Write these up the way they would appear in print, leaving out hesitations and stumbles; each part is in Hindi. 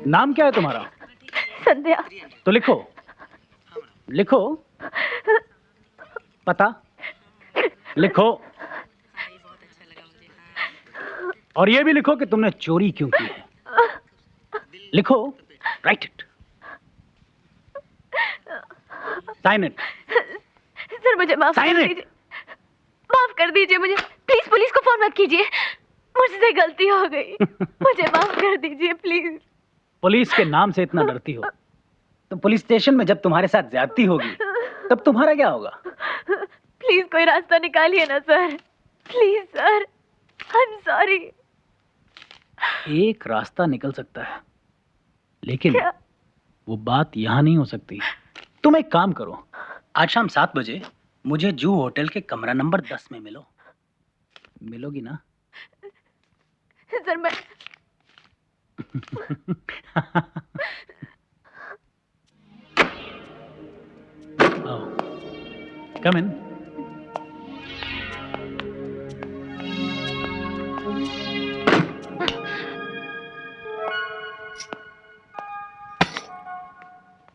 नाम क्या है तुम्हारा? संध्या। तो लिखो, लिखो। पता लिखो, और ये भी लिखो कि तुमने चोरी क्यों की है। लिखो, write it, sign it. Sir मुझे माफ कर दीजिए, माफ कर दीजिए मुझे। प्लीज पुलिस को फोन मत कीजिए, मुझसे गलती हो गई। मुझे माफ कर दीजिए प्लीज। पुलिस के नाम से इतना डरती हो तो पुलिस स्टेशन में जब तुम्हारे साथ ज्यादती होगी तब तुम्हारा क्या होगा? प्लीज कोई रास्ता निकालिए ना sir, please sir, I am sorry. एक रास्ता निकल सकता है, लेकिन क्या? वो बात यहां नहीं हो सकती। तुम एक काम करो, आज शाम 7 बजे मुझे जू होटल के कमरा नंबर 10 में मिलो। मिलोगी ना? सर मैं कम इन।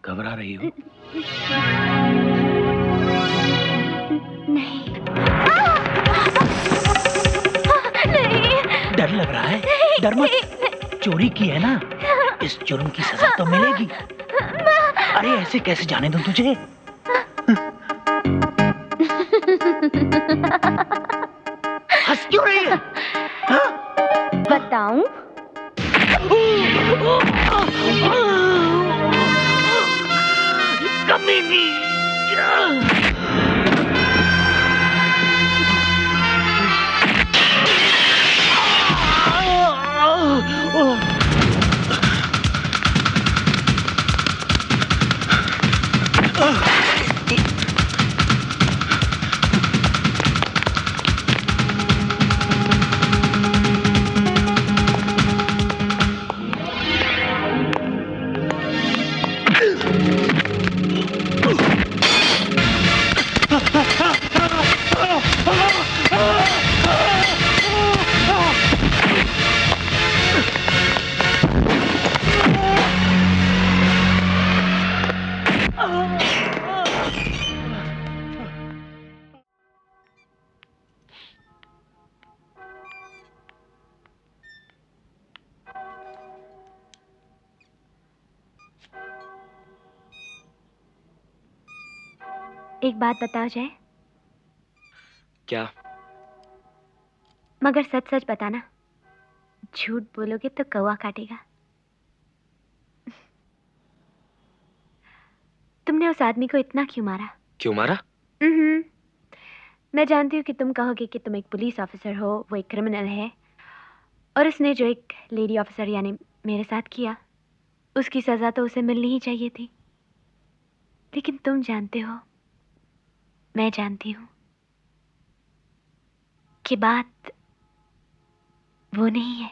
घबरा रही हो? नहीं। नहीं। डर लग रहा है? डर मत, चोरी की है ना, इस जुर्म की सजा तो मिलेगी। अरे ऐसे कैसे जाने दूं तुझे? हंस क्यों रही है? बताऊं? कमीनी! एक बात बताओ जय। क्या? मगर सच सच बताना, झूठ बोलोगे तो कौवा काटेगा। तुमने उस आदमी को इतना क्यों मारा? क्यों मारा? मैं जानती हूँ कि तुम कहोगे कि तुम एक पुलिस ऑफिसर हो, वो एक क्रिमिनल है, और उसने जो एक लेडी ऑफिसर यानी मेरे साथ किया, उसकी सजा तो उसे मिलनी ही चाहिए थी। लेकिन तुम जानते हो, मैं जानती हूँ कि बात वो नहीं है।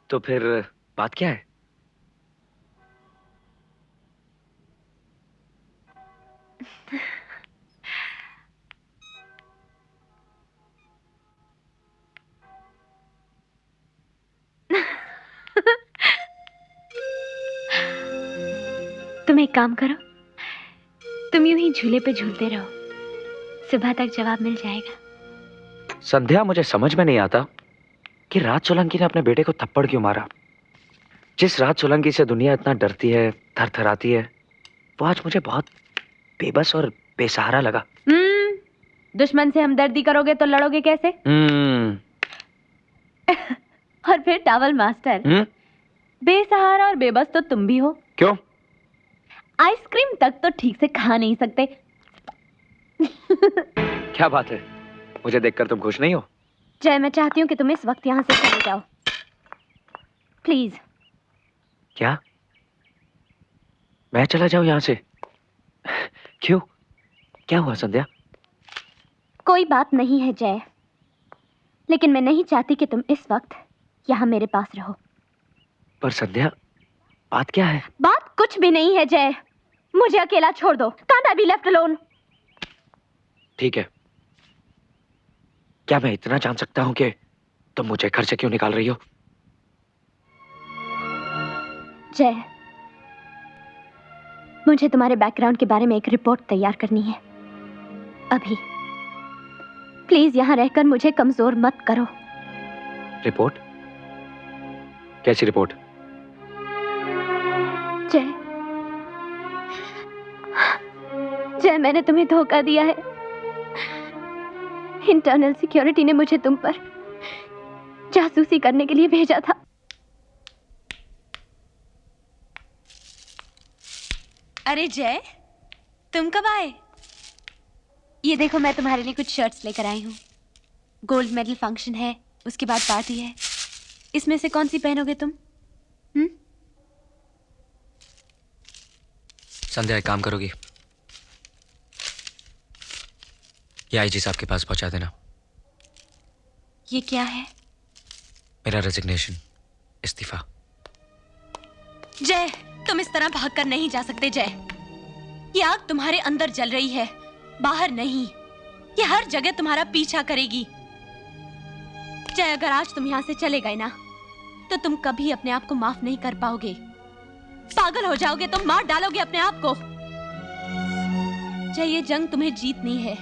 तो फिर बात क्या है? तुम एक काम करो, तुम यूं ही झूले पे झूलते रहो, सुबह तक जवाब मिल जाएगा। संध्या, मुझे समझ में नहीं आता कि राज सोलंकी ने अपने बेटे को थप्पड़ क्यों मारा। जिस राज सोलंकी से दुनिया इतना डरती है, थरथराती है, वो आज मुझे बहुत बेबस और बेसहारा लगा। दुश्मन से हमदर्दी करोगे तो लड़ोगे कैसे? और फिर टावल मास्टर, बेसहारा और बेबस तो तुम भी हो। क्यों? आइसक्रीम तक तो ठीक से खा नहीं सकते। क्या बात है, मुझे देखकर तुम खुश नहीं हो? जय, मैं चाहती हूँ कि तुम इस वक्त यहाँ से चले जाओ, प्लीज। क्या? मैं चला जाऊं यहाँ से? क्यों? क्या हुआ संध्या? कोई बात नहीं है जय, लेकिन मैं नहीं चाहती कि तुम इस वक्त यहाँ मेरे पास रहो। पर संध्या, बात क्या है? बात कुछ भी नहीं है जय, मुझे अकेला छोड़ दो। Can't I be left alone? ठीक है, क्या मैं इतना जान सकता हूं कि तुम मुझे घर से क्यों निकाल रही हो? जय, मुझे तुम्हारे बैकग्राउंड के बारे में एक रिपोर्ट तैयार करनी है अभी। प्लीज यहाँ रहकर मुझे कमजोर मत करो। रिपोर्ट? कैसी रिपोर्ट? जय, जय, मैंने तुम्हें धोखा दिया है। इंटरनल सिक्योरिटी ने मुझे तुम पर जासूसी करने के लिए भेजा था। अरे जय, तुम कब आए? ये देखो, मैं तुम्हारे लिए कुछ शर्ट्स लेकर आई हूँ। गोल्ड मेडल फंक्शन है, उसके बाद पार्टी है। इसमें से कौन सी पहनोगे तुम? संध्या, एक काम करोगी? ये आईजी साहब के पास पहुंचा देना। ये क्या है? मेरा रेजिग्नेशन, इस्तीफा। जय, तुम इस तरह भागकर नहीं जा सकते जय। ये आग तुम्हारे अंदर जल रही है, बाहर नहीं। ये हर जगह तुम्हारा पीछा करेगी। जय, अगर आज तुम यहाँ से चले गए ना, तो तुम कभी अपने आप को माफ नहीं कर पाओगे। पागल हो जाओगे, तुम मार डालोगे अपने आप को। जय, ये जंग तुम्हें जीतनी है,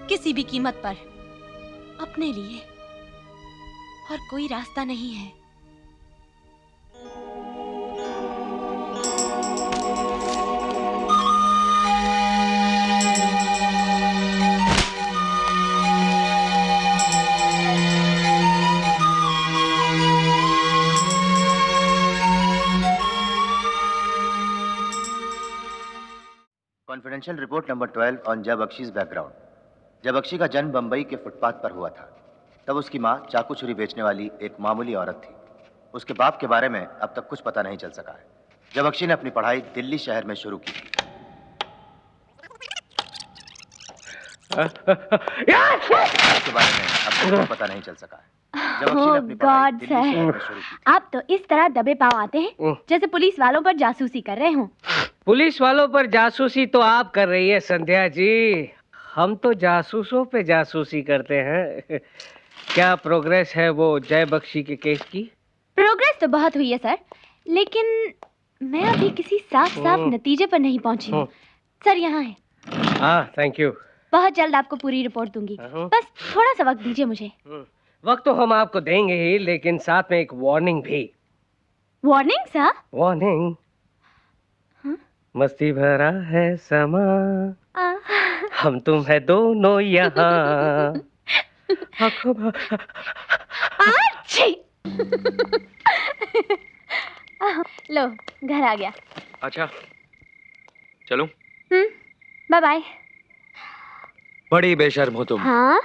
किसी भी कीमत पर, अपने लिए, और कोई रास्ता नहीं है। कॉन्फिडेंशियल रिपोर्ट नंबर 12 ऑन जय बख्शी's बैकग्राउंड। जय बख्शी का जन्म बंबई के फुटपाथ पर हुआ था। तब उसकी मां चाकू छुरी बेचने वाली एक मामूली औरत थी। उसके बाप के बारे में अब तक कुछ पता नहीं चल सका है। जय बख्शी ने अपनी पढ़ाई दिल्ली शहर में शुरू की थी। उसके बारे में अब तक कुछ पता नहीं चल सका है। जय बख्शी ने अपनी पढ़ाई God, दिल्ली शहर में शुरू की थी। आप तो इस तरह दबे पांव आते हैं जैसे पुलिस वालों पर जासूसी कर रहे हो। पुलिस वालों पर जासूसी तो आप कर रही है संध्या जी, हम तो जासूसों पे जासूसी करते हैं। क्या प्रोग्रेस है वो जय बख्शी के केस की? प्रोग्रेस तो बहुत हुई है सर, लेकिन मैं अभी किसी साफ नतीजे पर नहीं पहुंची हूँ। सर यहाँ है। हाँ, थैंक यू। बहुत जल्द आपको पूरी रिपोर्ट दूंगी, बस थोड़ा सा वक्त दीजिए मुझे। वक्त तो हम आपको देंगे ही, लेकिन साथ में एक वार्निंग भी। Warning sir? वार्निंग। मस्ती भरा है समा, हम तुम है दोनों यहाँ। लो, घर आ गया। अच्छा, चलो। Bye bye. बड़ी बेशर्म हो तुम। हाँ?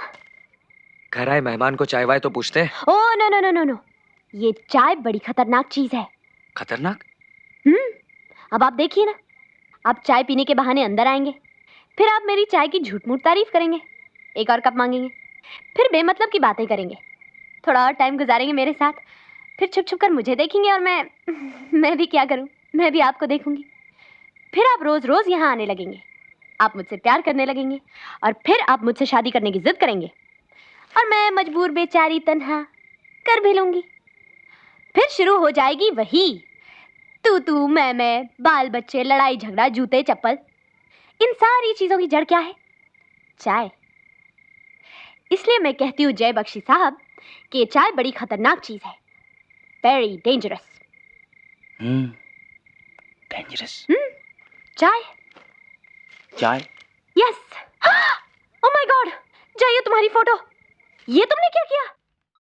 घर आए मेहमान को चाय वाय तो पूछते? Oh no no no no no, ये चाय बड़ी खतरनाक चीज है। खतरनाक? अब आप देखिए ना, आप चाय पीने के बहाने अंदर आएंगे, फिर आप मेरी चाय की झूठ-मूठ तारीफ करेंगे, एक और कप मांगेंगे, फिर बेमतलब की बातें करेंगे, थोड़ा और टाइम गुजारेंगे मेरे साथ, फिर छुप-छुप कर मुझे देखेंगे और मैं भी क्या करूं, मैं भी आपको देखूंगी। फिर आप रोज-रोज यहाँ आने लगेंगे, आप मुझसे प्यार करने लगेंगे और फिर आप मुझसे शादी करने की जिद करेंगे और मैं मजबूर बेचारी तन्हा कर भी लूंगी। फिर शुरू हो जाएगी वही तू मैं, बाल बच्चे, लड़ाई झगड़ा, जूते चप्पल। इन सारी चीजों की जड़ क्या है? चाय। इसलिए मैं कहती हूँ जय बख्शी साहब कि चाय बड़ी खतरनाक चीज है, वेरी डेंजरस। डेंजरस? चाय। चाय? यस। ओह माय गॉड, जय, ये तुम्हारी फोटो, ये तुमने क्या किया?